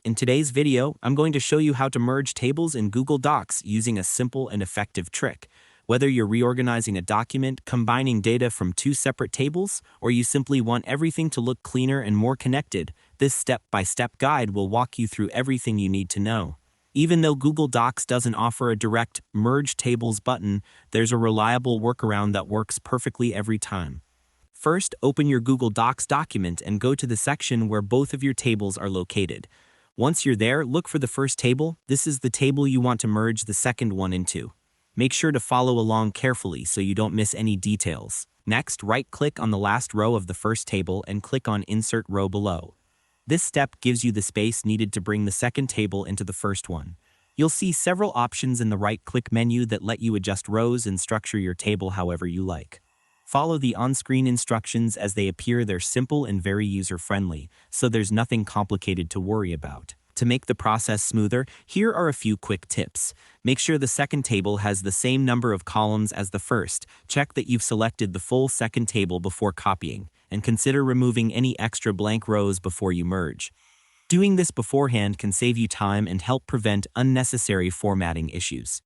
In today's video, I'm going to show you how to merge tables in Google Docs using a simple and effective trick. Whether you're reorganizing a document, combining data from two separate tables, or you simply want everything to look cleaner and more connected, this step-by-step guide will walk you through everything you need to know. Even though Google Docs doesn't offer a direct Merge Tables button, there's a reliable workaround that works perfectly every time. First, open your Google Docs document and go to the section where both of your tables are located. Once you're there, look for the first table. This is the table you want to merge the second one into. Make sure to follow along carefully so you don't miss any details. Next, right-click on the last row of the first table and click on Insert Row below. This step gives you the space needed to bring the second table into the first one. You'll see several options in the right-click menu that let you adjust rows and structure your table however you like. Follow the on-screen instructions as they appear. They're simple and very user-friendly, so there's nothing complicated to worry about. To make the process smoother, here are a few quick tips. Make sure the second table has the same number of columns as the first. Check that you've selected the full second table before copying, and consider removing any extra blank rows before you merge. Doing this beforehand can save you time and help prevent unnecessary formatting issues.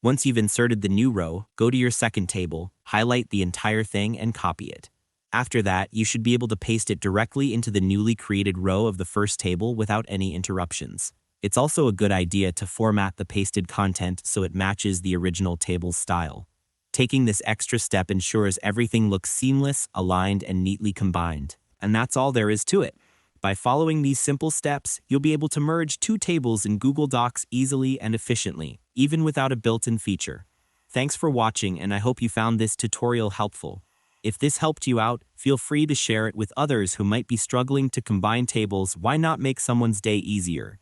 Once you've inserted the new row, go to your second table, highlight the entire thing, and copy it. After that, you should be able to paste it directly into the newly created row of the first table without any interruptions. It's also a good idea to format the pasted content so it matches the original table's style. Taking this extra step ensures everything looks seamless, aligned, and neatly combined. And that's all there is to it. By following these simple steps, you'll be able to merge two tables in Google Docs easily and efficiently, even without a built-in feature. Thanks for watching, and I hope you found this tutorial helpful. If this helped you out, feel free to share it with others who might be struggling to combine tables. Why not make someone's day easier?